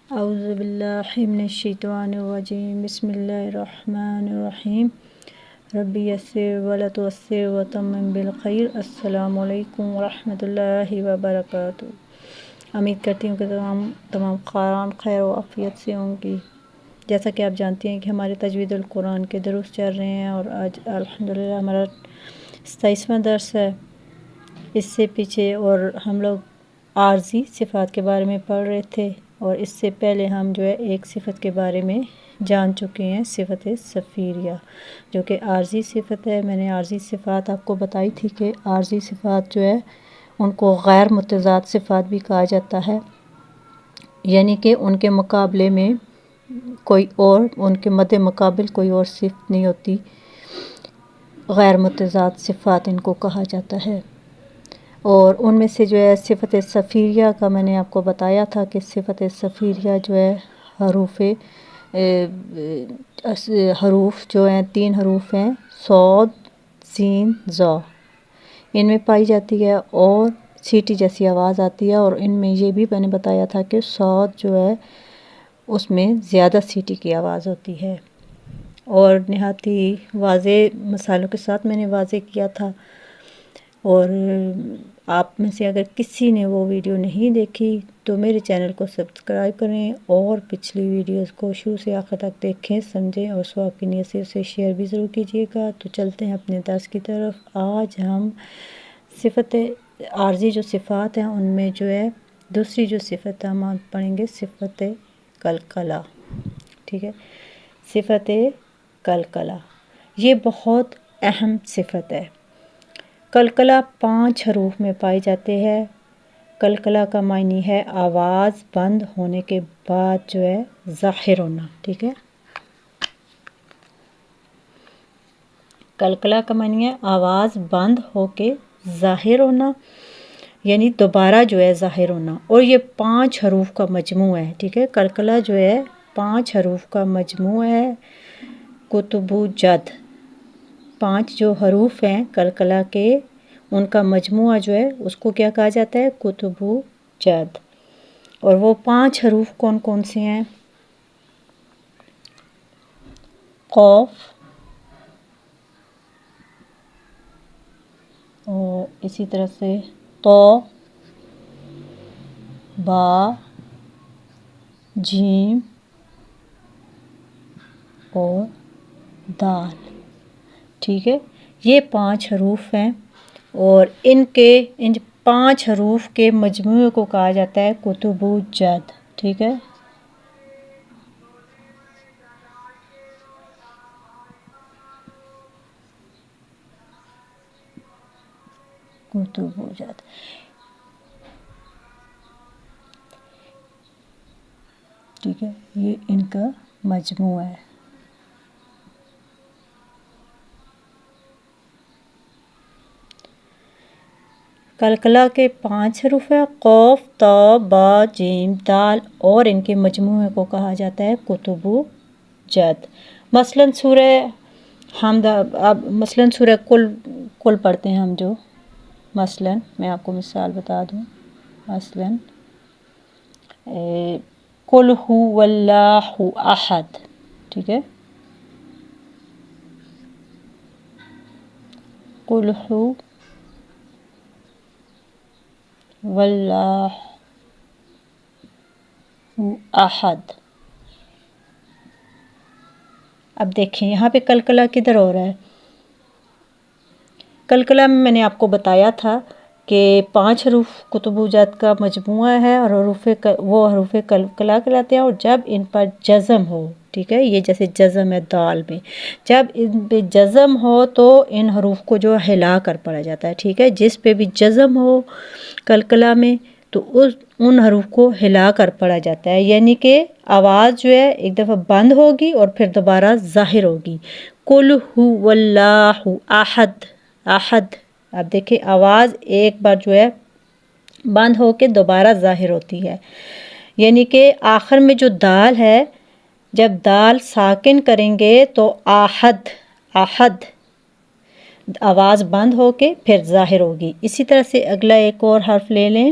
اعوذ باللہ من الشیطان الرجیم بسم اللہ الرحمن الرحیم ربی یسر ولا تعسر وتمم بالخیر۔ السلام علیکم ورحمۃ اللہ وبرکاتہ۔ امید کرتی ہوں کہ تمام قارئین خیر و عافیت سے ہوں گی۔ جیسا کہ آپ جانتے ہیں کہ ہمارے تجوید القرآن کے دروس چل رہے ہیں اور آج الحمدللہ ہمارا 27واں درس ہے۔ اس سے پیچھے اور ہم لوگ عارضی صفات کے بارے میں پڑھ رہے تھے، اور اس سے پہلے ہم ایک صفت کے بارے میں جان چکے ہیں، صفت صفیریہ، جو کہ عارضی صفت ہے۔ میں نے عارضی صفات آپ کو بتائی تھی کہ عارضی صفات ان کو غیر متضاد صفات بھی کہا جاتا ہے، یعنی کہ ان کے مقابلے میں کوئی اور، ان کے مد مقابل کوئی اور صفت نہیں ہوتی، غیر متضاد صفات ان کو کہا جاتا ہے۔ اور ان میں سے صفت صفیریہ کا میں نے آپ کو بتایا تھا کہ صفت صفیریہ حروف تین حروف ہیں، صاد، سین، ظا، ان میں پائی جاتی ہے اور سیٹی جیسی آواز آتی ہے، اور ان میں یہ بھی میں نے بتایا تھا کہ صاد اس میں زیادہ سیٹی کی آواز ہوتی ہے، اور نہایت ہی واضح مثالوں کے ساتھ میں نے واضح کیا تھا۔ اور آپ میں سے اگر کسی نے وہ ویڈیو نہیں دیکھی تو میرے چینل کو سبسکرائب کریں اور پچھلی ویڈیوز کو شروع سے آخر تک دیکھیں، سمجھیں اور ثواب کی نیت سے اسے شیئر بھی ضرور کیجیے گا۔ تو چلتے ہیں اپنے درس کی طرف۔ آج ہم صفت عارضی صفات ہیں ان میں دوسری صفت ہم پڑھیں گے، صفت قلقلہ۔ ٹھیک ہے، صفت قلقلہ یہ بہت اہم صفت ہے۔ قلقلہ 5 حروف میں پائے جاتے ہیں۔ قلقلہ کا معنی ہے آواز بند ہونے کے بعد ظاہر ہونا۔ ٹھیک ہے، قلقلہ کا معنی ہے آواز بند ہو کے ظاہر ہونا، یعنی دوبارہ ظاہر ہونا، اور یہ 5 حروف کا مجموعہ ہے۔ ٹھیک ہے، قلقلہ 5 حروف کا مجموعہ ہے۔ کتب جد 5 حروف ہیں قلقلہ کے، ان کا مجموعہ اس کو کیا کہا جاتا ہے؟ کتب جد۔ اور وہ 5 حروف کون کون سے ہیں؟ قاف، اور اسی طرح سے طا، با، جیم اور دال۔ ٹھیک ہے، یہ 5 حروف ہیں، اور ان 5 حروف کے مجموعے کو کہا جاتا ہے کتب جد۔ ٹھیک ہے، کتب جد۔ ٹھیک ہے، یہ ان کا مجموعہ ہے۔ قلقلہ کے 5 حروف ہیں، قاف، تا، با، جیم، دال، اور ان کے مجموعے کو کہا جاتا ہے کتب جد۔ مثلاً سورہ حمد، مثلاً سورہ کل پڑھتے ہیں ہم مثلاً میں آپ کو مثال بتا دوں، مثلاً قل هو اللہ احد۔ ٹھیک ہے، قل هو واللہ احد۔ اب دیکھیں یہاں پہ قلقلہ کدھر ہو رہا ہے؟ قلقلہ میں نے آپ کو بتایا تھا کہ 5 حروف کتب جد کا مجموعہ ہے، اور وہ حروف قلقلہ کہلاتے ہیں، اور جب ان پر جزم ہو، ٹھیک ہے، یہ جیسے جزم ہے دال میں، جب ان پہ جزم ہو تو ان حروف کو ہلا کر پڑھا جاتا ہے۔ ٹھیک ہے، جس پہ بھی جزم ہو قلقلہ میں تو ان حروف کو ہلا کر پڑھا جاتا ہے، یعنی کہ آواز ایک دفعہ بند ہوگی اور پھر دوبارہ ظاہر ہوگی۔ قل هو اللہ احد، احد۔ اب دیکھیں آواز ایک بار بند ہو کے دوبارہ ظاہر ہوتی ہے، یعنی کہ آخر میں دال ہے، جب دال ساکن کریں گے تو احد، احد آواز بند ہو کے پھر ظاہر ہوگی۔ اسی طرح سے اگلا ایک اور حرف لے لیں،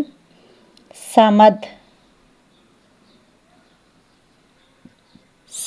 سمد،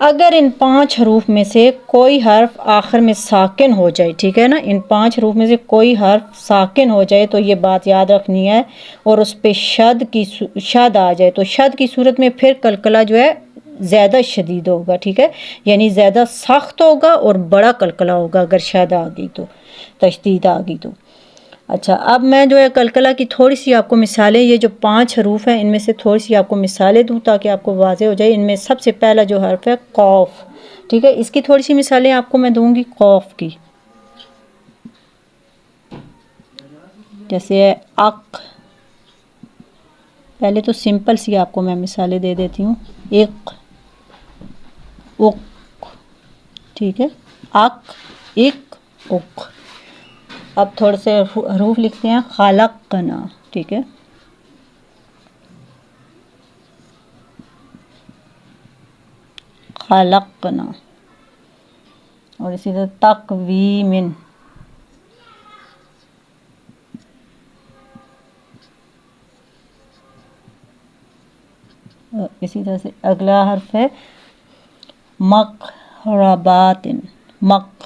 اگر ان 5 حروف میں سے کوئی حرف آخر میں ساکن ہو جائے، ٹھیک ہے نا، ان 5 حروف میں سے کوئی حرف ساکن ہو جائے تو یہ بات یاد رکھنی ہے، اور اس پہ شد آ جائے تو شد کی صورت میں پھر قلقلہ جو ہے زیادہ شدید ہوگا، ٹھیک ہے، یعنی زیادہ سخت ہوگا اور بڑا قلقلہ ہوگا اگر شد آ گئی تو، تشدید آ گئی تو۔ اچھا، اب میں جو ہے قلقلہ کی تھوڑی سی آپ کو مثالیں، یہ جو 5 حروف ہیں ان میں سے تھوڑی سی آپ کو مثالیں دوں تاکہ آپ کو واضح ہو جائے۔ ان میں سب سے پہلا جو حرف ہے قوف، ٹھیک ہے، اس کی تھوڑی سی مثالیں آپ کو میں دوں گی قوف کی، جیسے اق، پہلے تو سمپل سی آپ کو میں مثالیں دے دیتی ہوں، اق، اق، ٹھیک ہے، اق، اق، اق۔ اب تھوڑے سے حروف لکھتے ہیں، خلقنا، ٹھیک ہے، خلقنا، اور اسی طرح تقویمن، اسی طرح سے اگلا حرف ہے مقربات، مق،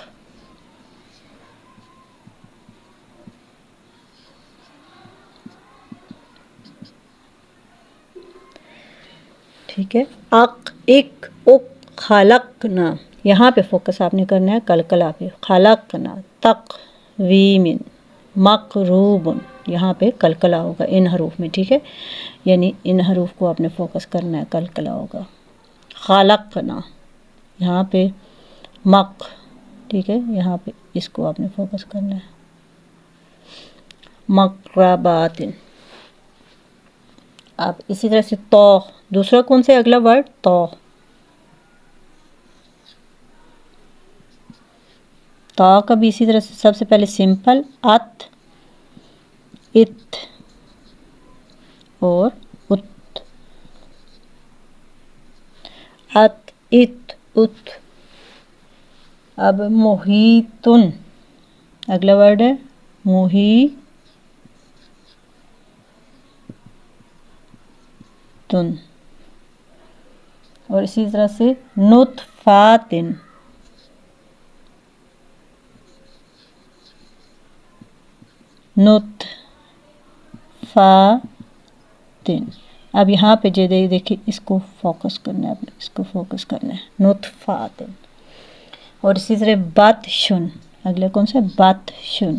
ٹھیک ہے، اق، اق، اق، خلقنا، یہاں پہ فوکس آپ نے کرنا ہے قلقلہ پہ، خلقنا، تقویمن، مقروب، یہاں پہ قلقلہ ہوگا ان حروف میں، ٹھیک ہے، یعنی ان حروف کو آپ نے فوکس کرنا ہے، قلقلہ ہوگا، خلقنا، یہاں پہ مق، ٹھیک ہے، یہاں پہ اس کو آپ نے فوکس کرنا ہے، مقربات۔ اب اسی طرح سے تو، دوسرا کون سے اگلا ورڈ تو، تا کا بھی اسی طرح سے سب سے پہلے سمپل ات، ات، اور ات، ات، ات، ات۔ اب محیطن، اگلا ورڈ ہے محیطن، اور اسی طرح سے نطفاتن، نطفاتن۔ اب یہاں پہ دیکھیں اس کو فوکس کرنا ہے، اس کو فوکس کرنا ہے، نطفاتن، اور اسی طرح بطشن، اگلا کون سا بطشن،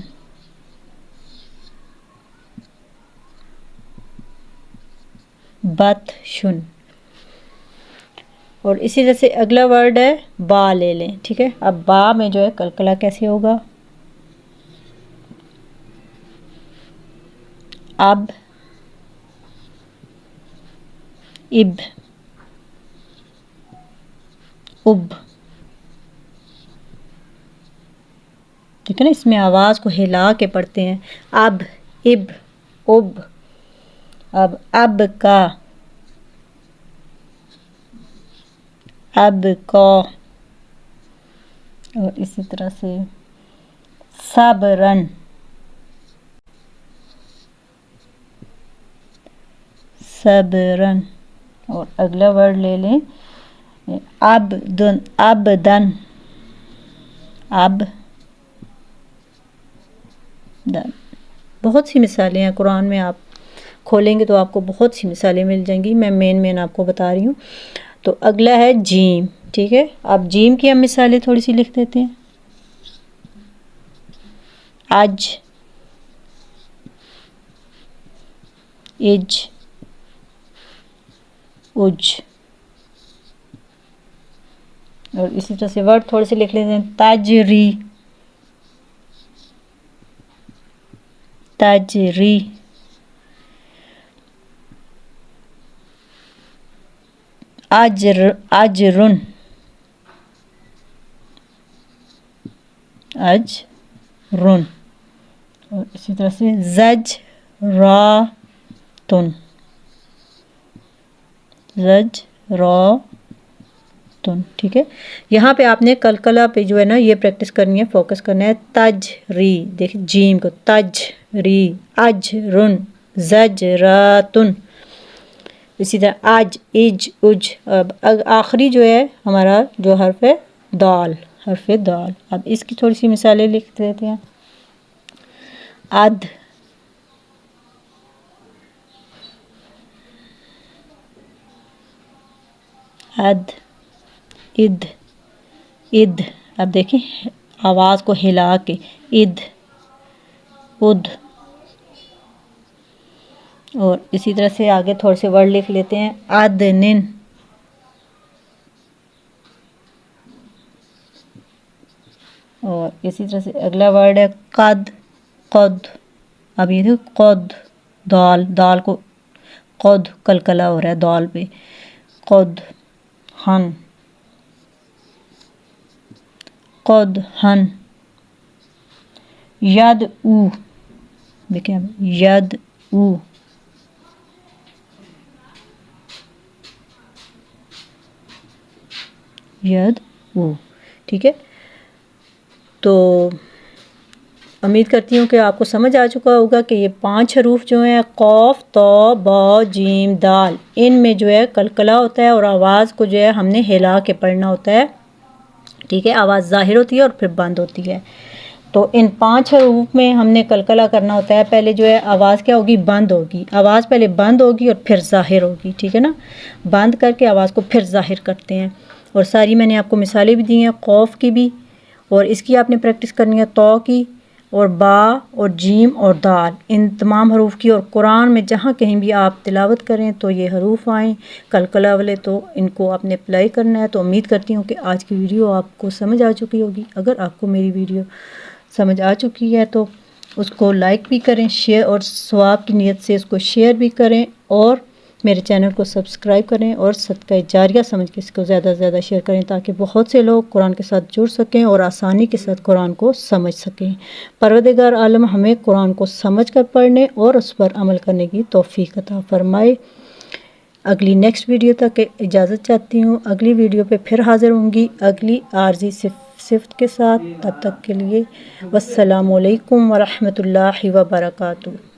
بطشن، اور اسی طرح سے اگلا ورڈ ہے با، لے لیں، ٹھیک ہے، اب با میں جو ہے قلقلہ کیسے ہوگا، اب، اب، اب، ٹھیک ہے نا، اس میں آواز کو ہلا کے پڑھتے ہیں، اب، اب، اب، اب کا، اب کا، اور اسی طرح سے صبرن، صبرن، اور اگلا ورڈ لے لیں عبدن، عبدن، عبدن۔ بہت سی مثالیں ہیں قرآن میں، آپ کھولیں گے تو آپ کو بہت سی مثالیں مل جائیں گی، میں مین آپ کو بتا رہی ہوں۔ تو اگلا ہے جیم، ٹھیک ہے، اب جیم کی ہم مثالیں تھوڑی سی لکھ دیتے ہیں، اج، اج، اج، اور اسی طرح سے ورڈ تھوڑے سے لکھ لیتے ہیں، تجری، تجری، اجر، اجرن، اجرن، اور اسی طرح سے زجراتن، زجراتن، ٹھیک ہے، یہاں پہ آپ نے قلقلہ پہ جو ہے نا یہ پریکٹس کرنی ہے، فوکس کرنا ہے، تجری، دیکھیں جیم کو، تجری، اجرن، زجراتن، اسی طرح آج، اج، اج. اب آخری جو ہے ہمارا جو حرف ہے دال، حرف دال. اب اس کی تھوڑی سی مثالیں لکھ دیتے ہیں. اد، اد، اد، اد. اب دیکھیں آواز کو ہلا کے، اد، اد. اور اسی طرح سے آگے تھوڑے سے ورڈ لکھ لیتے ہیں. عدن، اور اسی طرح سے اگلا ورڈ ہے قد، قد. اب یہ دیکھو قد، دال، دال کو قد کلکلا ہو رہا ہے دال پہ. قد ہن، قد ہن. ید او، دیکھیں اب ید او. ید او. ٹھیک ہے، تو امید کرتی ہوں کہ آپ کو سمجھ آ چکا ہوگا کہ یہ 5 حروف جو ہیں قاف، طا، با، جیم، دال، ان میں جو ہے کلکلا ہوتا ہے اور آواز کو جو ہے ہم نے ہلا کے پڑھنا ہوتا ہے. ٹھیک ہے، آواز ظاہر ہوتی ہے اور پھر بند ہوتی ہے. تو ان 5 حروف میں ہم نے کلکلا کرنا ہوتا ہے. پہلے جو ہے آواز کیا ہوگی؟ بند ہوگی. آواز پہلے بند ہوگی اور پھر ظاہر ہوگی. ٹھیک ہے نا، بند کر کے آواز کو پھر ظاہر کرتے ہیں. اور ساری میں نے آپ کو مثالیں بھی دی ہیں قوف کی بھی، اور اس کی آپ نے پریکٹس کرنی ہے طا کی، اور با اور جیم اور دال، ان تمام حروف کی. اور قرآن میں جہاں کہیں بھی آپ تلاوت کریں تو یہ حروف آئیں کلکلا والے، تو ان کو آپ نے اپلائی کرنا ہے. تو امید کرتی ہوں کہ آج کی ویڈیو آپ کو سمجھ آ چکی ہوگی. اگر آپ کو میری ویڈیو سمجھ آ چکی ہے تو اس کو لائک بھی کریں، شیئر، اور ثواب کی نیت سے اس کو شیئر بھی کریں، اور میرے چینل کو سبسکرائب کریں، اور صدقہ جاریہ سمجھ کے اس کو زیادہ سے زیادہ شیئر کریں تاکہ بہت سے لوگ قرآن کے ساتھ جڑ سکیں اور آسانی کے ساتھ قرآن کو سمجھ سکیں. پروردگار عالم ہمیں قرآن کو سمجھ کر پڑھنے اور اس پر عمل کرنے کی توفیق عطا فرمائے. اگلی نیکسٹ ویڈیو تک اجازت چاہتی ہوں. اگلی ویڈیو پہ پھر حاضر ہوں گی اگلی عارضی صفت کے ساتھ. تب تک کے لیے والسلام علیکم ورحمۃ اللہ وبرکاتہ.